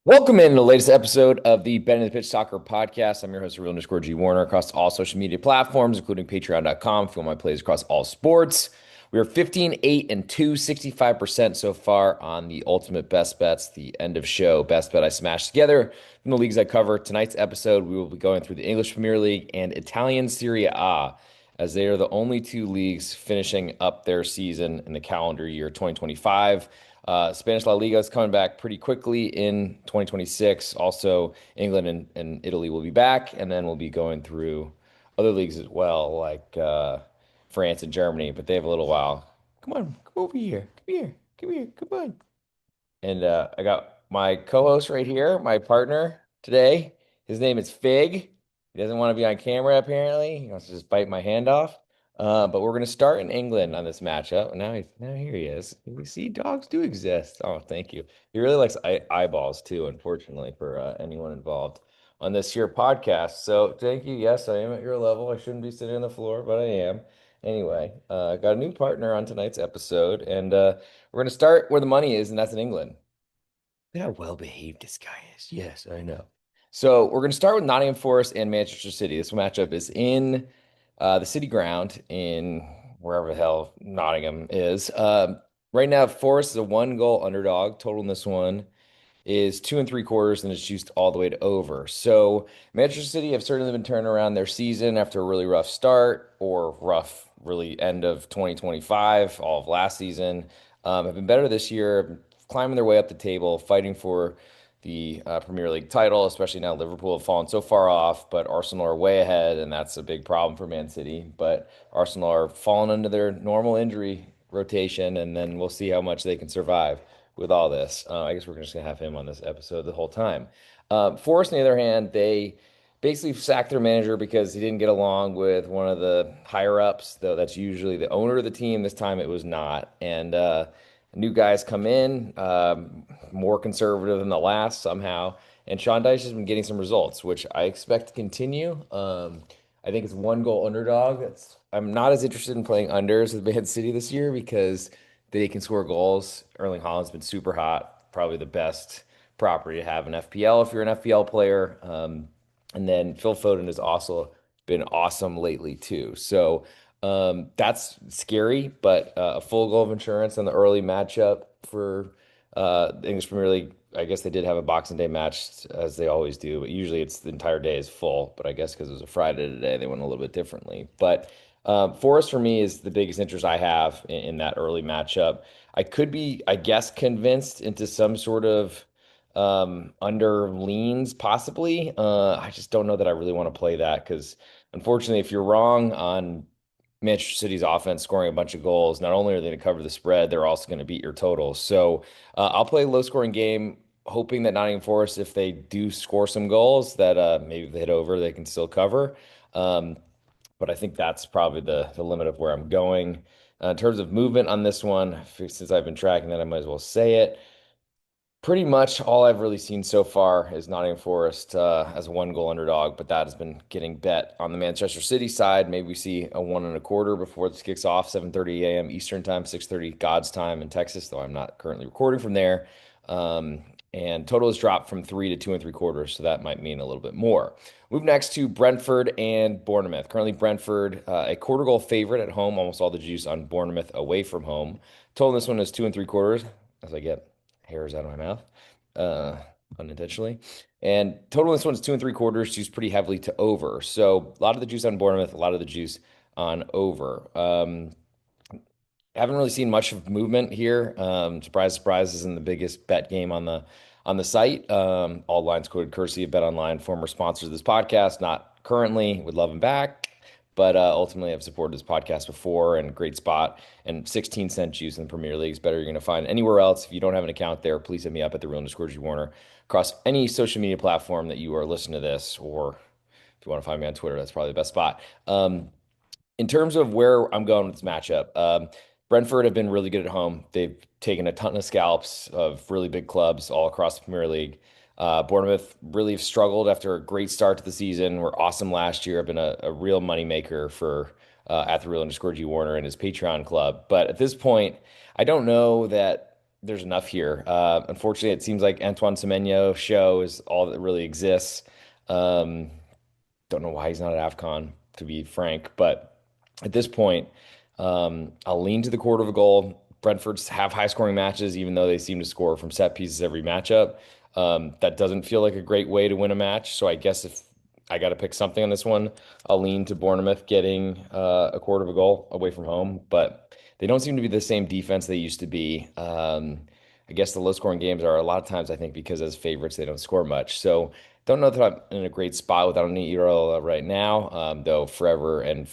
Welcome in to the latest episode of the Ben and the Pitch Soccer Podcast. I'm your host, real_G Warner, across all social media platforms, including patreon.com. Fuel my plays across all sports. We are 15, 8, and 2, 65% so far on the ultimate best bets, the end of show best bet I smashed together from the leagues I cover. Tonight's episode, we will be going through the English Premier League and Italian Serie A, as they are the only two leagues finishing up their season in the calendar year 2025. Spanish La Liga is coming back pretty quickly in 2026. Also, England and Italy will be back, and then we'll be going through other leagues as well, like France and Germany, but they have a little while. Come on, come over here. Come here. Come here. Come on. And I got my co-host right here, my partner today. His name is Fig. He doesn't want to be on camera, apparently. He wants to just bite my hand off. But we're going to start in England on this matchup. Now here he is. We see dogs do exist. Oh, thank you. He really likes eyeballs too, unfortunately, for anyone involved on this here podcast. So thank you. Yes, I am at your level. I shouldn't be sitting on the floor, but I am. Anyway, got a new partner on tonight's episode, and we're going to start where the money is, and that's in England. Look how well behaved this guy is. Yes, I know. So we're going to start with Nottingham Forest and Manchester City. This matchup is in the City Ground in wherever the hell Nottingham is. Right now, Forest is a one-goal underdog. Total in this one is 2 3/4, and it's juiced all the way to over. So Manchester City have certainly been turning around their season after a really rough start or rough, really end of 2025, all of last season. Have been better this year, climbing their way up the table, fighting for the Premier League title, especially now Liverpool have fallen so far off, but Arsenal are way ahead, and that's a big problem for Man City. But Arsenal are falling under their normal injury rotation, and then we'll see how much they can survive with all this. I guess we're just gonna have him on this episode the whole time. Forest, on the other hand, they basically sacked their manager because he didn't get along with one of the higher ups, though that's usually the owner of the team. This time it was not. And new guys come in, more conservative than the last somehow. And Sean Dyche has been getting some results, which I expect to continue. I think it's one goal underdog. I'm not as interested in playing unders with Man City this year because they can score goals. Erling Haaland's been super hot, probably the best property to have in FPL if you're an FPL player. And then Phil Foden has also been awesome lately too. So that's scary, but a full goal of insurance on the early matchup for the English Premier League. I guess they did have a Boxing Day match as they always do, but usually it's the entire day is full. But I guess because it was a Friday today, they went a little bit differently. But Forest for me is the biggest interest I have in that early matchup. I could be, I guess, convinced into some sort of under leans possibly. I just don't know that I really want to play that because unfortunately, if you're wrong on Manchester City's offense scoring a bunch of goals, not only are they going to cover the spread, they're also going to beat your total. So I'll play a low scoring game, hoping that Nottingham Forest, if they do score some goals, that maybe if they hit over, they can still cover. Um, but I think that's probably the limit of where I'm going. In terms of movement on this one, since I've been tracking that, I might as well say it. Pretty much all I've really seen so far is Nottingham Forest as a one goal underdog, but that has been getting bet on the Manchester City side. Maybe we see a 1 1/4 before this kicks off, 7:30 a.m. Eastern time, 6:30 God's time in Texas, though I'm not currently recording from there. And total has dropped from 3 to 2 3/4, so that might mean a little bit more. Move next to Brentford and Bournemouth. Currently, Brentford, a quarter goal favorite at home, almost all the juice on Bournemouth away from home. Total in this one is 2 3/4, as I get hairs out of my mouth, uh, unintentionally. And total in this one is 2 3/4, juice pretty heavily to over. So a lot of the juice on Bournemouth, a lot of the juice on over. Haven't really seen much of movement here. Surprise, surprise, isn't the biggest bet game on the site. All lines quoted courtesy of Bet Online, former sponsors of this podcast, not currently. Would love them back, but ultimately I've supported this podcast before and great spot. And 16-cent juice in the Premier League is better you're going to find anywhere else. If you don't have an account there, please hit me up at the real_G Warner across any social media platform that you are listening to this, or if you want to find me on Twitter, that's probably the best spot. In terms of where I'm going with this matchup, Brentford have been really good at home. They've taken a ton of scalps of really big clubs all across the Premier League. Bournemouth really have struggled after a great start to the season. Were awesome last year. Have been a real moneymaker for at the real_G Warner and his Patreon club. But at this point, I don't know that there's enough here. Unfortunately, it seems like Antoine Semenyo show is all that really exists. Um, don't know why he's not at AFCON, to be frank, but at this point, I'll lean to the quarter of a goal. Brentford's have high scoring matches, even though they seem to score from set pieces every matchup. That doesn't feel like a great way to win a match. So I guess if I got to pick something on this one, I'll lean to Bournemouth getting a quarter of a goal away from home. But they don't seem to be the same defense they used to be. I guess the low scoring games are a lot of times, I think, because as favorites, they don't score much. So don't know that I'm in a great spot without an Euro right now, though forever and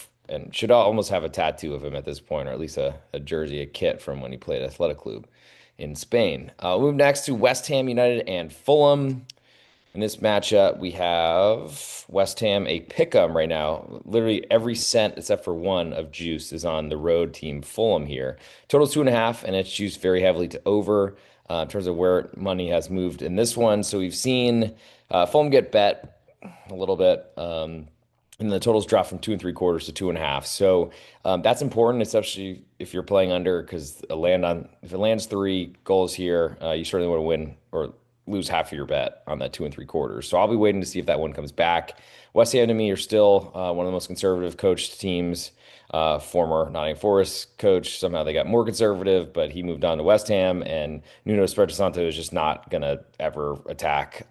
should almost have a tattoo of him at this point, or at least a jersey, a kit from when he played Athletic Club in Spain. We'll move next to West Ham United and Fulham. In this matchup, we have West Ham a pick 'em right now. Literally every cent except for one of juice is on the road team Fulham here. Total's 2.5, and it's juiced very heavily to over in terms of where money has moved in this one. So we've seen Fulham get bet a little bit. And the totals dropped from 2 3/4 to 2.5. So that's important, especially if you're playing under, because if it lands 3 goals here, you certainly want to win or lose half of your bet on that 2 3/4. So I'll be waiting to see if that one comes back. West Ham to me are still one of the most conservative coached teams. Former Nottingham Forest coach. Somehow they got more conservative, but he moved on to West Ham, and Nuno Espirito Santo is just not going to ever attack,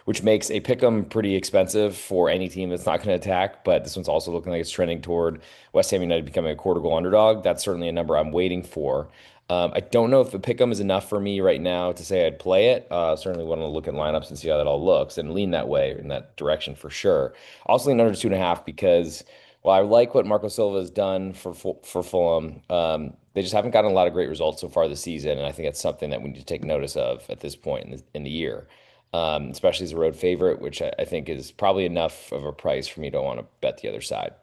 which makes a pick'em pretty expensive for any team that's not going to attack. But this one's also looking like it's trending toward West Ham United becoming a quarter goal underdog. That's certainly a number I'm waiting for. I don't know if the pick'em is enough for me right now to say I'd play it. Certainly want to look at lineups and see how that all looks and lean that way in that direction for sure. Also lean under 2.5 because well, I like what Marco Silva has done for Fulham. They just haven't gotten a lot of great results so far this season, and I think that's something that we need to take notice of at this point in the year, especially as a road favorite, which I think is probably enough of a price for me to want to bet the other side.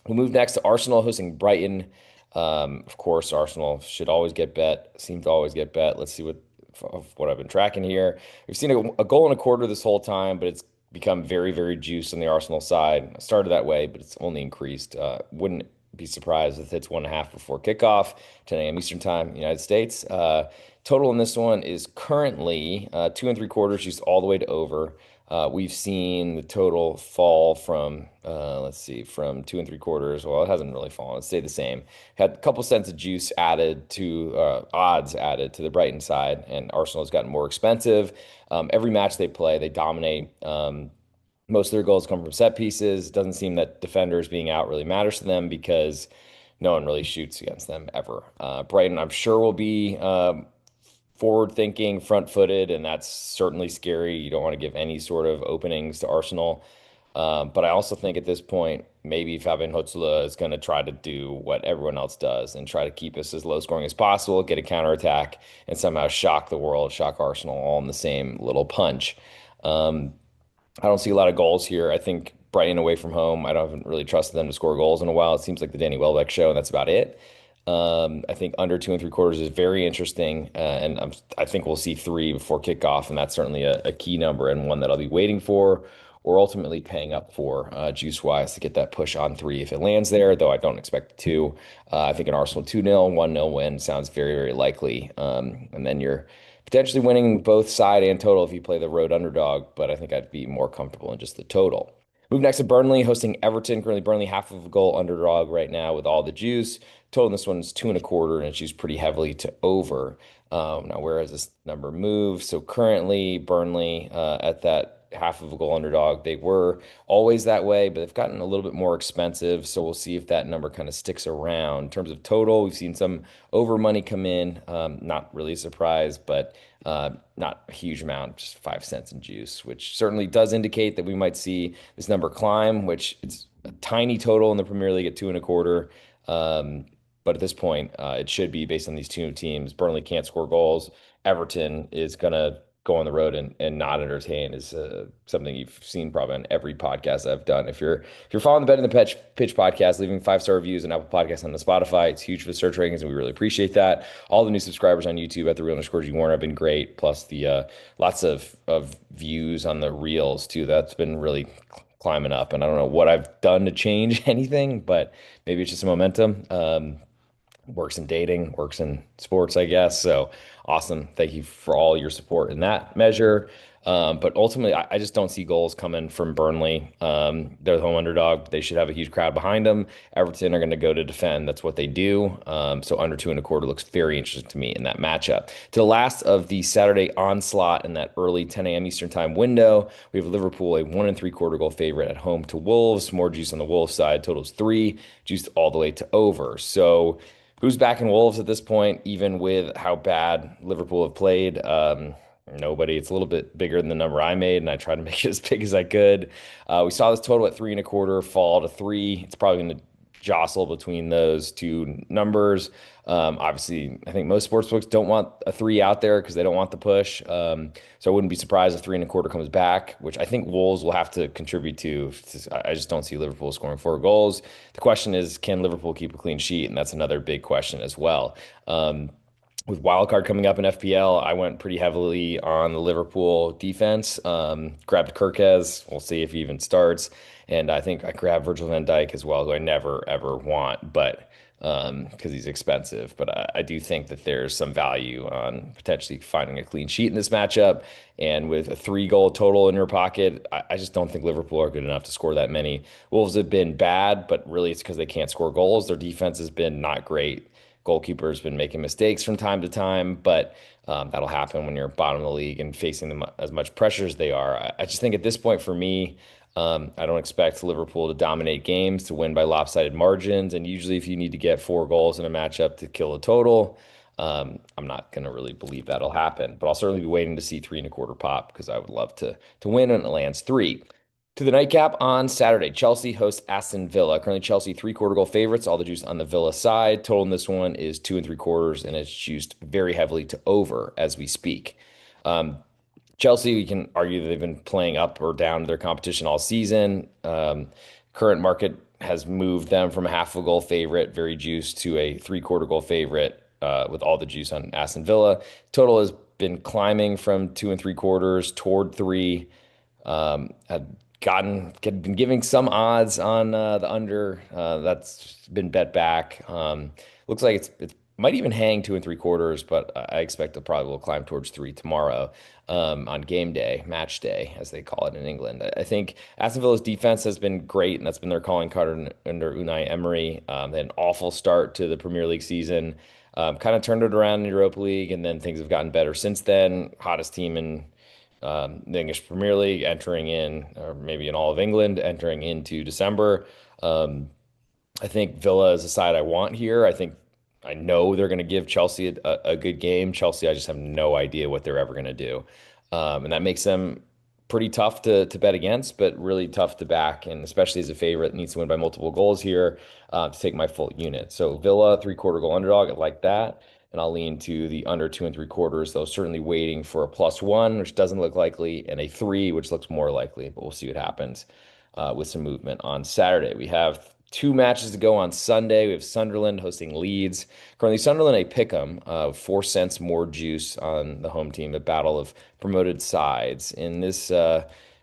We'll move next to Arsenal hosting Brighton. Of course, Arsenal should always get bet, seem to always get bet. Let's see what I've been tracking here. We've seen a goal and a quarter this whole time, but it's become very, very juiced on the Arsenal side. It started that way, but it's only increased. Wouldn't be surprised if it's 1.5 before kickoff, 10 a.m. Eastern Time, United States. Total in this one is currently 2 3/4, juiced all the way to over. We've seen the total fall from, let's see, from 2 3/4. Well, it hasn't really fallen. It's stayed the same. Had a couple cents of juice added to odds added to the Brighton side, and Arsenal has gotten more expensive. Every match they play, they dominate. Most of their goals come from set pieces. Doesn't seem that defenders being out really matters to them because no one really shoots against them ever. Brighton, I'm sure, will be forward thinking, front footed, and that's certainly scary. You don't want to give any sort of openings to Arsenal. But I also think at this point, maybe Fabian Hutzler is going to try to do what everyone else does and try to keep us as low scoring as possible, get a counterattack, and somehow shock the world, shock Arsenal all in the same little punch. Um, I don't see a lot of goals here. I think Brighton away from home, I haven't really trusted them to score goals in a while. It seems like the Danny Welbeck show, and that's about it. I think under 2 3/4 is very interesting, and I think we'll see 3 before kickoff, and that's certainly a key number and one that I'll be waiting for or ultimately paying up for juice-wise to get that push on 3 if it lands there, though I don't expect it to. I think an Arsenal 2-0, 1-0 win sounds very, very likely. And then you're potentially winning both side and total if you play the road underdog, but I think I'd be more comfortable in just the total. Move next to Burnley hosting Everton. Currently, Burnley half of a goal underdog right now with all the juice. Total in this one is 2 1/4, and it's used pretty heavily to over. Now, where has this number moved? So currently, Burnley at that half of a goal underdog. They were always that way, but they've gotten a little bit more expensive. So we'll see if that number kind of sticks around. In terms of total, we've seen some over money come in. Not really surprised, but not a huge amount, just 5 cents in juice, which certainly does indicate that we might see this number climb, which it's a tiny total in the Premier League at 2 1/4. But at this point, it should be based on these two teams. Burnley can't score goals. Everton is going to go on the road and not entertain is something you've seen probably on every podcast I've done. If you're following the Bet in the Pitch podcast, leaving 5-star reviews and Apple Podcasts on the Spotify, it's huge for the search rankings, and we really appreciate that. All the new subscribers on YouTube at the Real_G Warner have been great. Plus the lots of views on the reels too. That's been really climbing up, and I don't know what I've done to change anything, but maybe it's just momentum. works in dating, works in sports, I guess. So awesome. Thank you for all your support in that measure. But ultimately, I just don't see goals coming from Burnley. They're the home underdog. They should have a huge crowd behind them. Everton are going to go to defend. That's what they do. So under 2.25 looks very interesting to me in that matchup. To the last of the Saturday onslaught in that early 10 a.m. Eastern time window, we have Liverpool, a 1.75 goal favorite at home to Wolves. More juice on the Wolves side. Totals 3, juiced all the way to over. So who's backing Wolves at this point, even with how bad Liverpool have played? Nobody. It's a little bit bigger than the number I made, and I tried to make it as big as I could. We saw this total at 3.25 fall to 3. It's probably going to jostle between those two numbers. Obviously, I think most sportsbooks don't want a 3 out there because they don't want the push. So I wouldn't be surprised if 3.25 comes back, which I think Wolves will have to contribute to. I just don't see Liverpool scoring 4 goals. The question is, can Liverpool keep a clean sheet? And that's another big question as well. With wildcard coming up in FPL, I went pretty heavily on the Liverpool defense. Grabbed Kirkez. We'll see if he even starts. And I think I grabbed Virgil van Dijk as well, who I never ever want, but because he's expensive. But I do think that there's some value on potentially finding a clean sheet in this matchup. And with a 3 goal total in your pocket, I just don't think Liverpool are good enough to score that many. Wolves have been bad, but really it's because they can't score goals. Their defense has been not great. Goalkeeper's been making mistakes from time to time, but that'll happen when you're bottom of the league and facing them as much pressure as they are. I just think at this point for me, I don't expect Liverpool to dominate games, to win by lopsided margins. And usually, if you need to get 4 goals in a matchup to kill a total, I'm not going to really believe that'll happen. But I'll certainly be waiting to see 3.25 pop because I would love to win and it lands 3. To the nightcap on Saturday, Chelsea hosts Aston Villa. Currently, Chelsea 3/4 goal favorites. All the juice on the Villa side. Total in this one is 2.75, and it's juiced very heavily to over as we speak. Um, Chelsea, we can argue that they've been playing up or down to their competition all season. Current market has moved them from a half a goal favorite, very juiced, to a 3/4 goal favorite with all the juice on Aston Villa. Total has been climbing from 2.75 toward 3. Had been giving some odds on the under. That's been bet back. Looks like it might even hang 2.75, but I expect it probably will climb towards 3 tomorrow on game day, match day, as they call it in England. I think Aston Villa's defense has been great, and that's been their calling card under Unai Emery. They had an awful start to the Premier League season. Kind of turned it around in the Europa League, and then things have gotten better since then. Hottest team in the English Premier League entering in, or maybe in all of England, entering into December. Um, I think Villa is the side I want here. I know they're going to give Chelsea a good game. Chelsea, I just have no idea what they're ever going to do. And that makes them pretty tough to bet against, but really tough to back. And especially as a favorite, needs to win by multiple goals here to take my full unit. So Villa, 3/4 goal underdog, I like that. And I'll lean to the under 2.75, though certainly waiting for a +1, which doesn't look likely, and a 3, which looks more likely, but we'll see what happens with some movement on Saturday. We have 2 matches to go on Sunday. We have Sunderland hosting Leeds. Currently, Sunderland a pick'em, 4 cents more juice on the home team, a battle of promoted sides. And this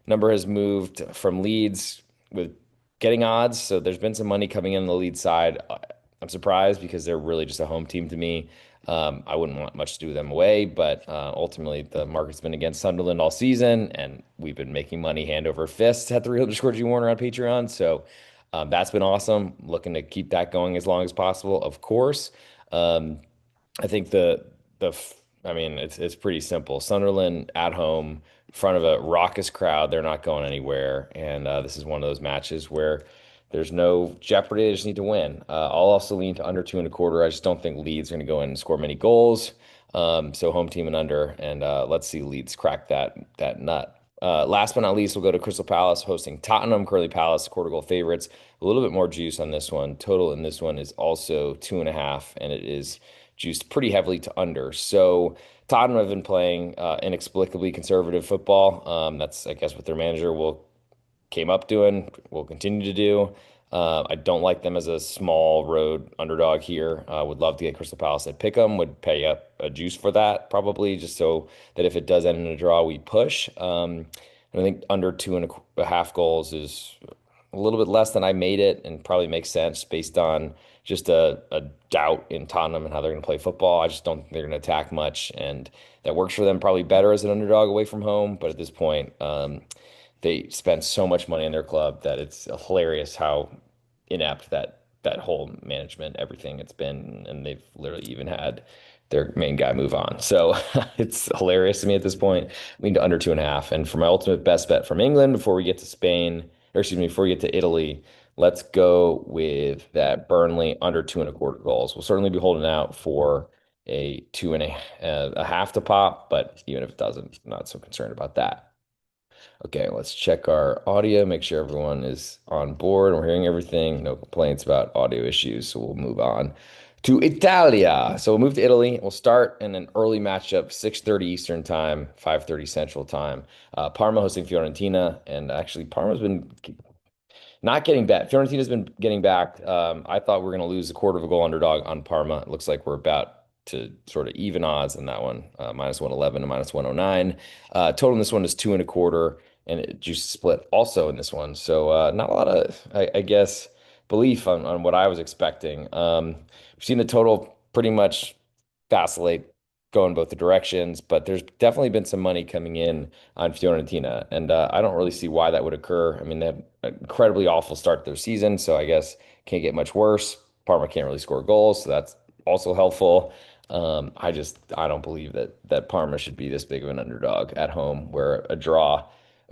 number has moved from Leeds with getting odds. So there's been some money coming in on the Leeds side. I'm surprised because they're really just a home team to me. I wouldn't want much to do with them away, but ultimately the market's been against Sunderland all season, and we've been making money hand over fist at the Real Discord G Warner on Patreon. So that's been awesome. Looking to keep that going as long as possible, of course. Um, I think I mean, it's pretty simple. Sunderland at home, in front of a raucous crowd, they're not going anywhere, and this is one of those matches where there's no jeopardy. They just need to win. I'll also lean to under 2.25. I just don't think Leeds are going to go in and score many goals. So home team and under, and let's see Leeds crack that nut. Last but not least, we'll go to Crystal Palace hosting Tottenham. Curly Palace, 1/4 goal favorites. A little bit more juice on this one. Total in this one is also 2.5, and it is juiced pretty heavily to under. So Tottenham have been playing inexplicably conservative football. That's, I guess, what their manager will came up doing, will continue to do. I don't like them as a small road underdog here. Would love to get Crystal Palace at Pick'em. Would pay up a juice for that probably, just so that if it does end in a draw, we push. And I think under 2.5 goals is a little bit less than I made it, and probably makes sense based on just a doubt in Tottenham and how they're going to play football. I just don't think they're going to attack much, and that works for them probably better as an underdog away from home. But at this point, they spend so much money in their club that it's hilarious how inept that whole management, everything it's been, and they've literally even had their main guy move on. So it's hilarious to me at this point. I mean, to under 2.5. And for my ultimate best bet from England before we get to Spain, or excuse me, before we get to Italy, let's go with that Burnley under 2.25 goals. We'll certainly be holding out for a a half to pop, but even if it doesn't, I'm not so concerned about that. Okay, let's check our audio, make sure everyone is on board. We're hearing everything, no complaints about audio issues. So we'll move on to Italia. So we'll move to Italy. We'll start in an early matchup, 6:30 Eastern time, 5:30 Central time. Parma hosting Fiorentina, and actually Parma's been not getting back. Fiorentina's been getting back. I thought we were going to lose a quarter of a goal underdog on Parma. It looks like we're about to sort of even odds in that one, minus 111 to minus 109. Total in this one is 2.25, and it juice split also in this one. So not a lot of, I guess, belief on what I was expecting. We've seen the total pretty much vacillate, go in both the directions, but there's definitely been some money coming in on Fiorentina, and I don't really see why that would occur. I mean, they have an incredibly awful start to their season, so I guess can't get much worse. Parma can't really score goals, so that's also helpful. I don't believe that Parma should be this big of an underdog at home, where a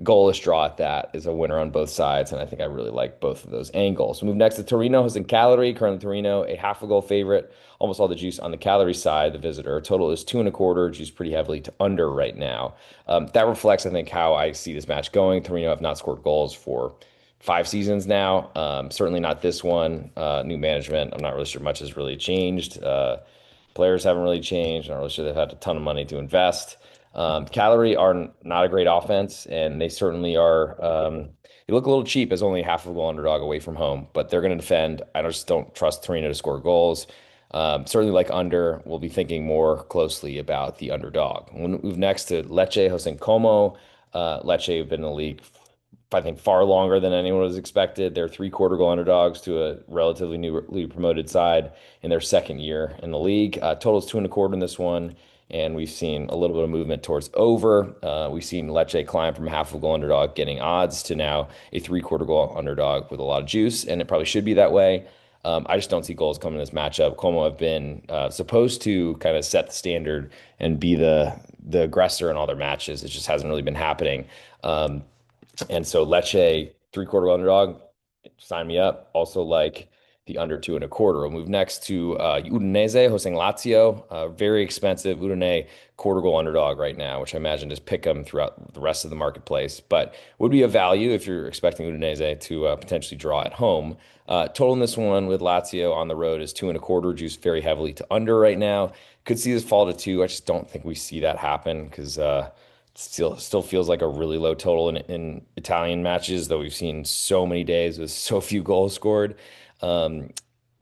goalless draw at that is a winner on both sides, and I think I really like both of those angles. We move next to Torino, hosting Cagliari. Currently, Torino a half a goal favorite. Almost all the juice on the Cagliari side, the visitor. Total is 2.25, juice pretty heavily to under right now. That reflects, I think, how I see this match going. Torino have not scored goals for 5 seasons now. Certainly not this one. New management. I'm not really sure much has really changed. Players haven't really changed. I'm not really sure they've had a ton of money to invest. Cagliari are not a great offense, and they certainly are. They look a little cheap as only half of a goal underdog away from home, but they're going to defend. I just don't trust Torino to score goals. Certainly like under, we'll be thinking more closely about the underdog. We'll move next to Lecce hosting Como. Lecce have been in the league, I think, far longer than anyone was expected. They're three-quarter goal underdogs to a relatively newly promoted side in their second year in the league. Total is 2.25 in this one, and we've seen a little bit of movement towards over. We've seen Lecce climb from half a goal underdog getting odds to now a three-quarter goal underdog with a lot of juice, and it probably should be that way. I just don't see goals coming in this matchup. Como have been supposed to kind of set the standard and be the aggressor in all their matches. It just hasn't really been happening. And so Lecce, three-quarter underdog, sign me up. Also like the under 2.25. We'll move next to Udinese hosting Lazio. Very expensive. Udine quarter goal underdog right now, which I imagine just pick them throughout the rest of the marketplace, but would be a value if you're expecting Udinese to potentially draw at home. Total in this one with Lazio on the road is 2.25, juice very heavily to under right now. Could see this fall to two. I just don't think we see that happen because still feels like a really low total in Italian matches, though we've seen so many days with so few goals scored. Um,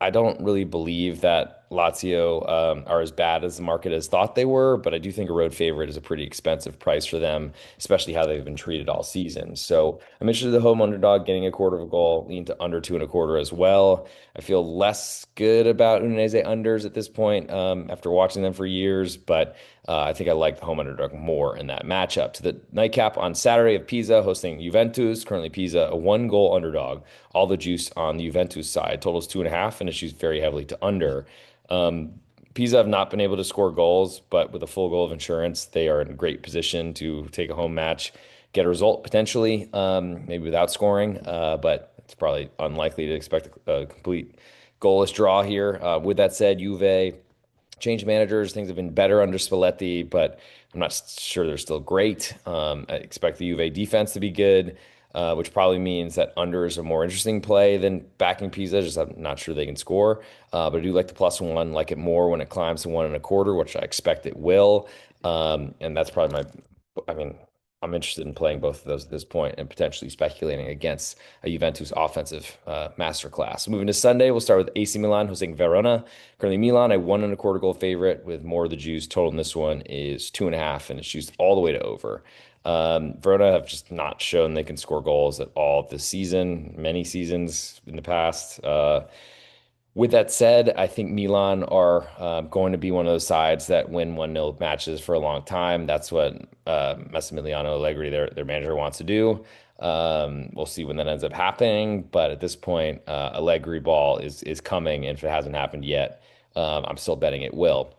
I don't really believe that Lazio are as bad as the market has thought they were, but I do think a road favorite is a pretty expensive price for them, especially how they've been treated all season. So I'm interested in the home underdog getting a quarter of a goal, lean to under 2.25 as well. I feel less good about Udinese unders at this point after watching them for years, but I think I like the home underdog more in that matchup. To the nightcap on Saturday of Pisa hosting Juventus. Currently, Pisa a one-goal underdog. All the juice on the Juventus side. Totals 2.5, and issues very heavily to under. Um, Pisa have not been able to score goals, but with a full goal of insurance, they are in a great position to take a home match, get a result potentially, maybe without scoring, but it's probably unlikely to expect a complete goalless draw here. With that said, Juve change managers. Things have been better under Spalletti, but I'm not sure they're still great. I expect the Juve defense to be good, which probably means that under is a more interesting play than backing Pisa. Just I'm not sure they can score, but I do like the +1, like it more when it climbs to 1.25, which I expect it will. And that's probably I mean, I'm interested in playing both of those at this point and potentially speculating against a Juventus offensive masterclass. Moving to Sunday, we'll start with AC Milan hosting Verona. Currently, Milan, a 1.25 goal favorite with more of the juice. Total in this one is 2.5, and it's juiced all the way to over. Verona have just not shown they can score goals at all this season, many seasons in the past. With that said, I think Milan are going to be one of those sides that win 1-0 matches for a long time. That's what Massimiliano Allegri, their manager, wants to do. We'll see when that ends up happening, but at this point, Allegri ball is coming, and if it hasn't happened yet, I'm still betting it will.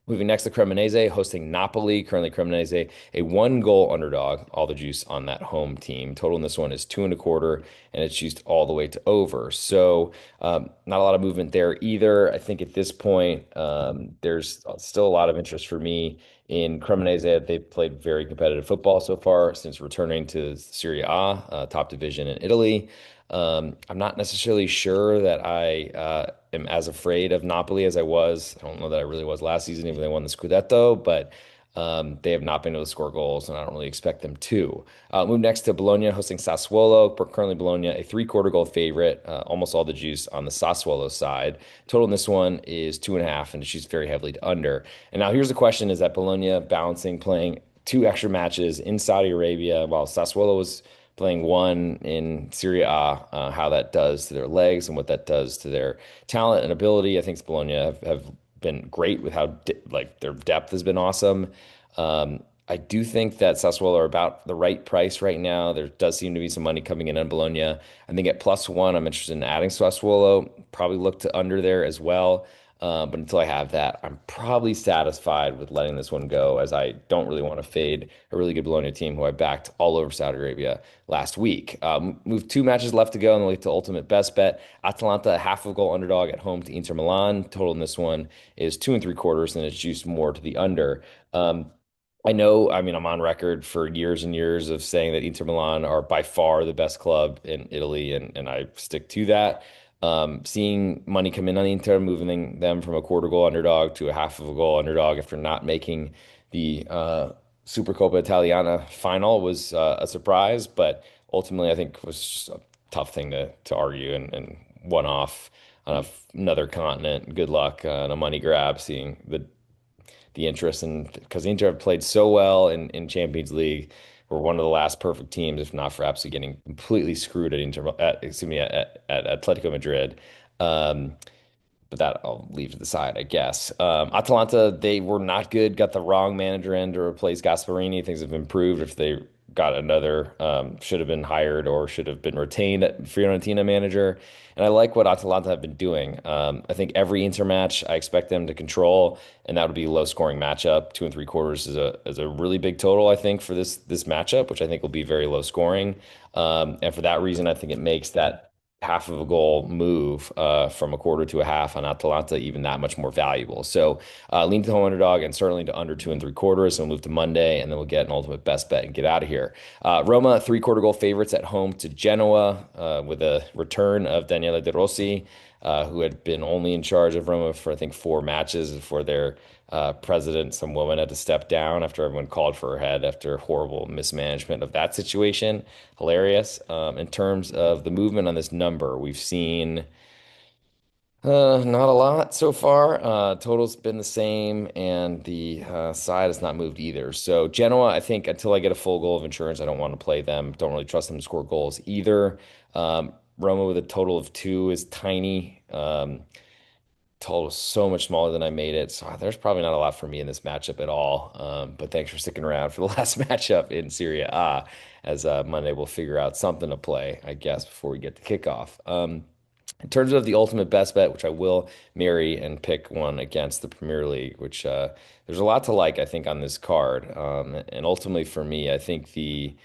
Moving next to Cremonese, hosting Napoli. Currently, Cremonese, a 1 goal underdog. All the juice on that home team. Total in this one is 2.25, and it's juiced all the way to over. So, not a lot of movement there either. I think at this point, there's still a lot of interest for me in Cremonese. They've played very competitive football so far since returning to Serie A, top division in Italy. I'm not necessarily sure that I am as afraid of Napoli as I was. I don't know that I really was last season, even though they won the Scudetto, but they have not been able to score goals, and I don't really expect them to. Move next to Bologna hosting Sassuolo. Currently, Bologna, a three-quarter goal favorite, almost all the juice on the Sassuolo side. Total in this one is 2.5, and she's very heavily to under. And now here's the question: is that Bologna balancing playing two extra matches in Saudi Arabia while Sassuolo was playing one in Serie A, how that does to their legs and what that does to their talent and ability. I think Bologna have been great with how like their depth has been awesome. I do think that Sassuolo are about the right price right now. There does seem to be some money coming in on Bologna. I think at +1, I'm interested in adding Sassuolo. Probably look to under there as well. But until I have that, I'm probably satisfied with letting this one go, as I don't really want to fade a really good Bologna team who I backed all over Saudi Arabia last week. Move 2 matches left to go, and we'll get to ultimate best bet. Atalanta, half a goal underdog at home to Inter Milan. Total in this one is 2.75, and it's juiced more to the under. I know, I mean, I'm on record for years and years of saying that Inter Milan are by far the best club in Italy, and I stick to that. Seeing money come in on Inter, moving them from a quarter goal underdog to a half of a goal underdog after not making the Supercoppa Italiana final was a surprise, but ultimately I think was just a tough thing to argue and one off on another continent. Good luck and a money grab, seeing the interest in because Inter have played so well in Champions League. We're one of the last perfect teams, if not for absolutely getting completely screwed at excuse me, at Atletico Madrid. Um, but that I'll leave to the side, I guess. Atalanta, they were not good, got the wrong manager in to replace Gasparini. Things have improved if they got another, should have been hired or should have been retained at Fiorentina manager. And I like what Atalanta have been doing. I think every Inter match, I expect them to control, and that would be a low scoring matchup. 2.75 is a really big total, I think, for this matchup, which I think will be very low scoring. And for that reason, I think it makes that half of a goal move from a quarter to a half on Atalanta even that much more valuable. So lean to the home underdog and certainly to under 2.75. So we'll move to Monday and then we'll get an ultimate best bet and get out of here. Roma, three-quarter goal favorites at home to Genoa with a return of Daniele De Rossi, who had been only in charge of Roma for I think 4 matches before their president, some woman, had to step down after everyone called for her head after horrible mismanagement of that situation. Hilarious. In terms of the movement on this number, we've seen not a lot so far. Total's been the same, and the side has not moved either. So Genoa, I think until I get a full goal of insurance, I don't want to play them. Don't really trust them to score goals either. Roma with a total of 2 is tiny. Total is so much smaller than I made it. So there's probably not a lot for me in this matchup at all. But thanks for sticking around for the last matchup in Serie A, as Monday we'll figure out something to play, I guess, before we get to kickoff. In terms of the ultimate best bet, which I will marry and pick one against the Premier League, which there's a lot to like, I think, on this card. And ultimately for me, I think the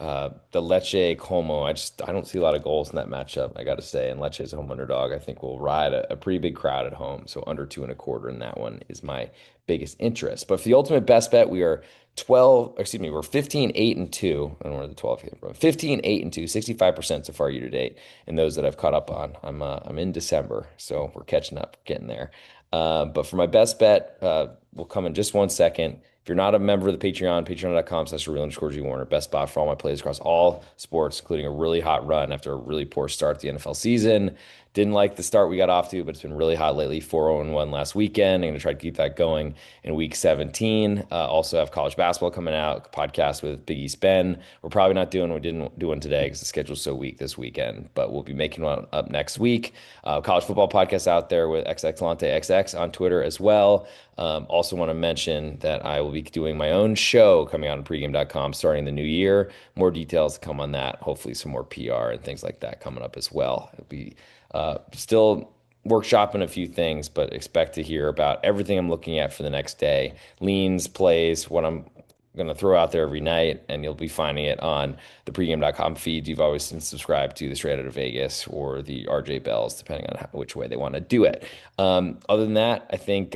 Lecce Como, I don't see a lot of goals in that matchup, I got to say. And Lecce is a home underdog. I think we'll ride a pretty big crowd at home. So under 2.25 in that one is my biggest interest. But for the ultimate best bet, we are 12, excuse me, we're 15, 8, and 2. I don't know where the 12 came from. 15, 8, and 2, 65% so far year to date. And those that I've caught up on. I'm in December, so we're catching up, getting there. But for my best bet, will come in just 1 second. If you're not a member of the Patreon, patreon.com/real_G Warner, best spot for all my plays across all sports, including a really hot run after a really poor start to the NFL season. Didn't like the start we got off to, but it's been really hot lately. 4-0-1 last weekend. I'm going to try to keep that going in week 17. Also have college basketball coming out, podcast with Big East Ben. We're probably not doing, we didn't do one today because the schedule's so weak this weekend, but we'll be making one up next week. College football podcast out there with XXLante on Twitter as well. Also want to mention that I will be doing my own show coming out on pregame.com starting the new year. More details to come on that. Hopefully some more PR and things like that coming up as well. It'll be still workshopping a few things, but expect to hear about everything I'm looking at for the next day. Leans, plays, what I'm going to throw out there every night, and you'll be finding it on the pregame.com feed. You've always been subscribed to the Straight Outta Vegas or the RJ Bells, depending on which way they want to do it. Other than that, I think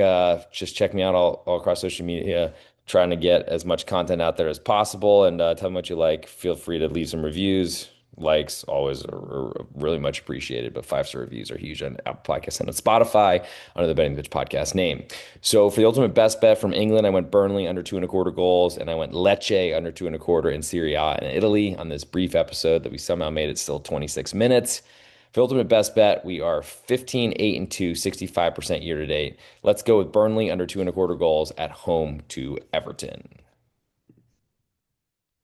just check me out all across social media, trying to get as much content out there as possible, and tell me what you like. Feel free to leave some reviews. Likes always are really much appreciated, but 5-star reviews are huge on Apple Podcasts and on Spotify under the Betting Pitch podcast name. So for the ultimate best bet from England, I went Burnley under 2.25 goals, and I went Lecce under 2.25 in Serie A in Italy on this brief episode that we somehow made it still 26 minutes. For ultimate best bet, we are 15-8-2, 65% year to date. Let's go with Burnley under 2.25 goals at home to Everton.